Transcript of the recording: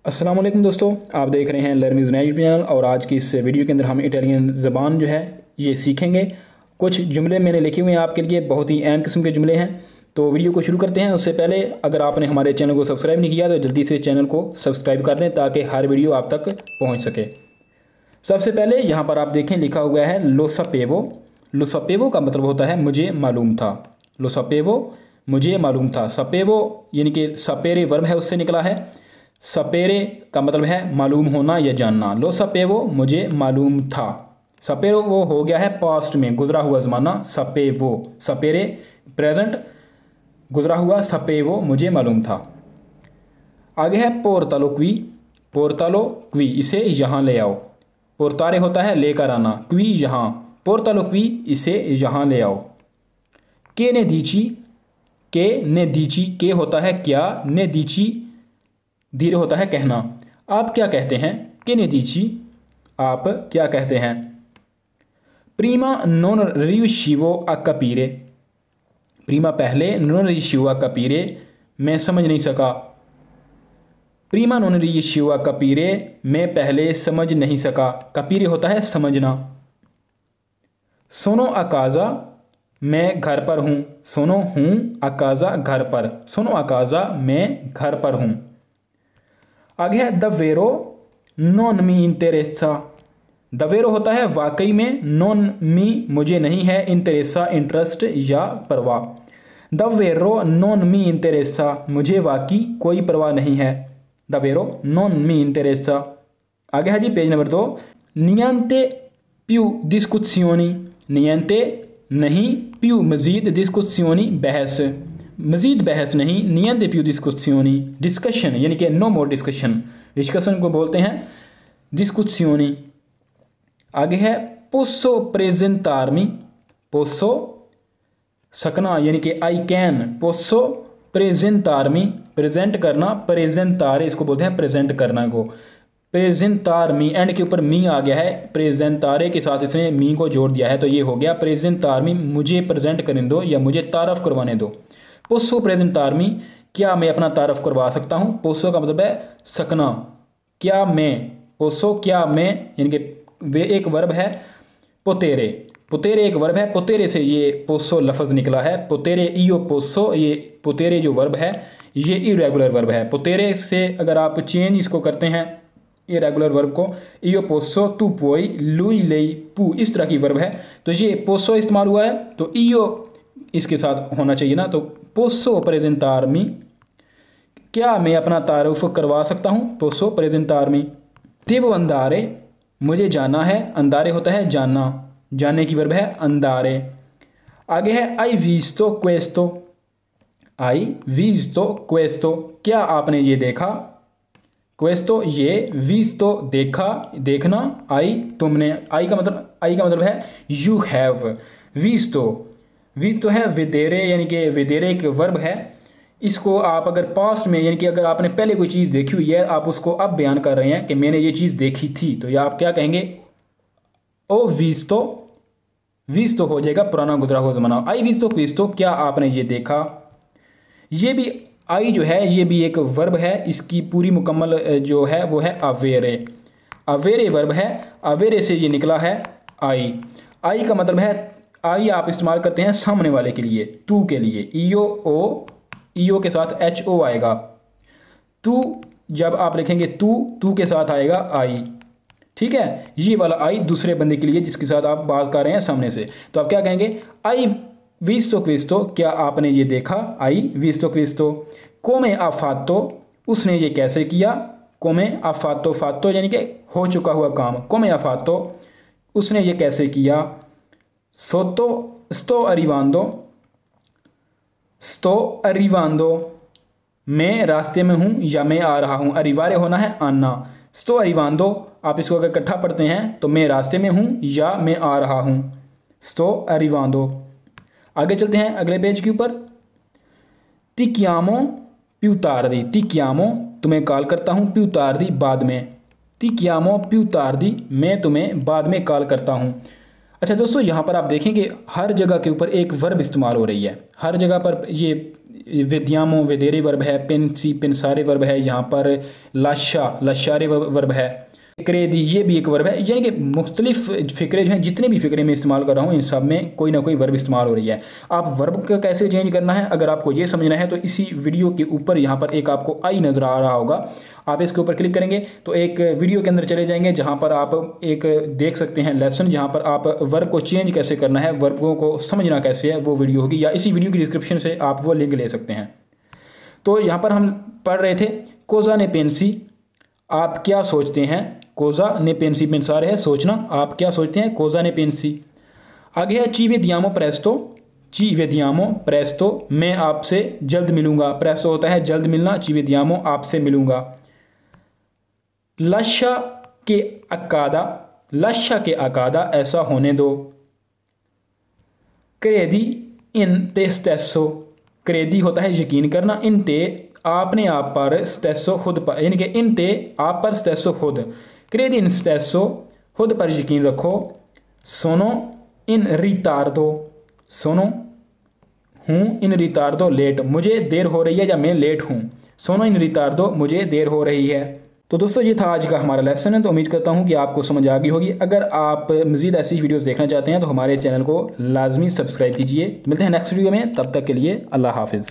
अस्सलाम वालेकुम दोस्तों, आप देख रहे हैं लर्निंग यूट्यूब चैनल। और आज की इस वीडियो के अंदर हम इटालियन ज़बान जो है ये सीखेंगे। कुछ जुमले मैंने लिखे हुए हैं आपके लिए, बहुत ही अहम किस्म के जुमले हैं। तो वीडियो को शुरू करते हैं। उससे पहले अगर आपने हमारे चैनल को सब्सक्राइब नहीं किया तो जल्दी से चैनल को सब्सक्राइब कर दें ताकि हर वीडियो आप तक पहुँच सके। सबसे पहले यहाँ पर आप देखें लिखा हुआ है लो सपेवो। लो सपेवो का मतलब होता है मुझे मालूम था। लो सपेवो मुझे मालूम था। सपेवो यानी कि सपेरे वर्ब है, उससे निकला है। सपेरे का मतलब है मालूम होना या जानना। लो सपेवो मुझे मालूम था। सपेरो वो हो गया है पास्ट में, गुजरा हुआ ज़माना। सपेवो सपेरे प्रेजेंट, गुजरा हुआ सपेवो मुझे मालूम था। आगे है पोर्तालो क्वी। पोर्तालो क्वी इसे यहाँ ले आओ। पोर्तारे होता है लेकर आना, क्वी यहाँ। पोर्तालो क्वी इसे यहाँ ले आओ। के ने दीची। के ने दीची, के होता है क्या, ने दीची धीरे होता है कहना। आप क्या कहते हैं, के ने दीची आप क्या कहते हैं। प्रीमा नॉन रियुशिवो आ capire। प्रीमा पहले, नॉन रियुशिवो आ capire मैं समझ नहीं सका। प्रीमा नॉन रियुशिवो आ capire मैं पहले समझ नहीं सका। capire होता है समझना। सोनो अकाजा मैं घर पर हूँ। सोनो हूँ, अकाजा घर पर। सोनो अकाजा मैं घर पर हूँ। आगे है दवेरो नॉन मी इंटेरेसा। दवेरो होता है वाकई में, नॉन मी मुझे नहीं है, इंटेरेसा इंटरेस्ट या परवाह। दवेरो नॉन मी इंटेरेसा मुझे वाकई कोई परवाह नहीं है। दवेरो नॉन मी इंटेरेसा। आगे है जी पेज नंबर 2। नियंते प्यू डिस्कुसियोनी। नियंते नहीं, प्यू मजीद, डिस्कुसियोनी बहस, मजीद बहस नहीं। नियंते प्यू डिस्कुसियोनी डिस्कशन यानी कि नो मोर डिस्कशन। डिस्कशन को बोलते हैं डिस्कुसियोनी। आगे है पोसो प्रेजेंटार्मी। पोसो सकना यानी कि आई कैन। पोसो प्रेजेंटार्मी प्रेजेंट करना, प्रेजेंटारे इसको बोलते हैं प्रेजेंट करना को। प्रेजेंटार्मी एंड के ऊपर मी आ गया है, प्रेजेंटारे के साथ इसने मी को जोड़ दिया है तो ये हो गया प्रेजेंटार्मी मुझे प्रेजेंट करने दो या मुझे तारफ़ करवाने दो। पोसो प्रेजेंटार्मी क्या मैं अपना तारफ़ करवा सकता हूँ। पोसो का मतलब है सकना, क्या मैं। पोसो क्या मैं यानी कि वे एक वर्ब है। पोतेरे, पोतेरे एक वर्ब है। पोतेरे से ये पोसो लफ्ज़ निकला है। पोतेरे इयो पोसो, ये पोतेरे जो वर्ब है ये इरेगुलर वर्ब है। पोतेरे से अगर आप चेंज इसको करते हैं इरेगुलर वर्ब को, इयो पोसो तू पोई लुई लेई पू, इस तरह की वर्ब है तो ये पोसो इस्तेमाल हुआ है तो इयो इसके साथ होना चाहिए ना। तो पोसो प्रेजेंटार्मी क्या मैं अपना तारुफ करवा सकता हूँ। पोसो प्रेजेंटार्मी। देवो अंदारे मुझे जाना है। अंदारे होता है जानना, जानने की वर्ब है अंदारे। आगे है आई विस्तो क्वेस्तो। आई विस्तो क्वेस्तो क्या आपने ये देखा। क्वेस्तो ये, विस्तो देखा देखना, आई तुमने। आई का मतलब है यू हैव। विस्तो, विस्तो है विदेरे यानी कि विदेरे एक वर्ब है। इसको आप अगर पास्ट में यानी कि अगर आपने पहले कोई चीज़ देखी हुई है, आप उसको अब बयान कर रहे हैं कि मैंने ये चीज़ देखी थी, तो यह आप क्या कहेंगे, ओ विस्तो। विस्तो हो जाएगा पुराना गुजरा हुआ ज़माना। आई विस्तो क्विस्तो क्या आपने ये देखा। ये भी आई जो है ये भी एक वर्ब है। इसकी पूरी मुकम्मल जो है वो है अवेरे। अवेरे वर्ब है, अवेरे से ये निकला है आई। आई का मतलब है, आई आप इस्तेमाल करते हैं सामने वाले के लिए, तू के लिए। ईओ ओ, ईओ के साथ एच ओ आएगा। तू जब आप लिखेंगे तू के साथ आएगा आई, ठीक है। ये वाला आई दूसरे बंदे के लिए जिसके साथ आप बात कर रहे हैं सामने से, तो आप क्या कहेंगे, आई विस्तो क्विस्तो क्या आपने ये देखा। आई विस्तो क्विस्तो। कोमे आफातो उसने ये कैसे किया। कोमे आफातो, फातो यानी कि हो चुका हुआ काम। कोमे आफातो उसने ये कैसे किया। सोतो स्तो अरिवांदो। स्तो अरिवांदो मैं रास्ते में हूँ या मैं आ रहा हूँ। अरिवारे होना है आना। स्तो अरिवांदो आप इसको अगर इकट्ठा पढ़ते हैं तो मैं रास्ते में हूँ या मैं आ रहा हूँ। स्तो अरिवांदो। आगे चलते हैं अगले पेज के ऊपर। तिक्यामो प्यूतारदी। तिक्यामो तुम्हें कॉल करता हूँ, प्यूतारदी बाद में। तिक्यामो प्यूतारदी मैं तुम्हें बाद में कॉल करता हूँ। अच्छा दोस्तों, यहाँ पर आप देखेंगे हर जगह के ऊपर एक वर्ब इस्तेमाल हो रही है। हर जगह पर ये विद्यामो वेदेरे वर्ब है, पेंसी पेंसारे वर्ब है, यहाँ पर लाशा लशारे वर्ब है, क्रेदी ये भी एक वर्ब है। यानी कि मुख्तलिफ फ़िक्रे जो हैं, जितने भी फ़िक्रे मैं इस्तेमाल कर रहा हूँ इन सब में कोई ना कोई वर्ब इस्तेमाल हो रही है। आप वर्ब का कैसे चेंज करना है अगर आपको ये समझना है तो इसी वीडियो के ऊपर यहाँ पर एक आपको आई नज़र आ रहा होगा, आप इसके ऊपर क्लिक करेंगे तो एक वीडियो के अंदर चले जाएंगे जहाँ पर आप एक देख सकते हैं लेसन, जहाँ पर आप वर्ब को चेंज कैसे करना है, वर्बों को समझना कैसे है, वो वीडियो होगी, या इसी वीडियो की डिस्क्रिप्शन से आप वो लिंक ले सकते हैं। तो यहाँ पर हम पढ़ रहे थे कोजा ने पेंसी, आप क्या सोचते हैं। कोजा ने पेंसी पेंसारे है सोचना, आप क्या सोचते हैं, कोजा ने पेंसी। आगे है ची वेदियामो प्रेस्टो, ची वेदियामो प्रेस्टो, मैं आपसे जल्द मिलूंगा। प्रेस्टो होता है जल्द मिलना, ची वेदियामो आपसे मिलूंगा। लशा के अकादा, लशा के अकादा ऐसा होने दो। क्रेदी इन ते स्टेसो, क्रेदी होता है यकीन करना, इन ते आपने आप पर, स्टेसो खुद पर, यानी कि इन ते आप पर, स्टेसो खुद, क्रेदी इन स्टेसो खुद पर यकीन रखो। सोनो इन रितार्दो, सोनो हूँ, इन रितार्दो लेट, मुझे देर हो रही है या मैं लेट हूँ। सोनो इन रितार्दो मुझे देर हो रही है। तो दोस्तों ये था आज का हमारा लेसन है, तो उम्मीद करता हूँ कि आपको समझ आ गई होगी। अगर आप मज़ीद ऐसी वीडियोस देखना चाहते हैं तो हमारे चैनल को लाजमी सब्सक्राइब कीजिए। मिलते हैं नेक्स्ट वीडियो में, तब तक के लिए अल्लाह हाफिज़।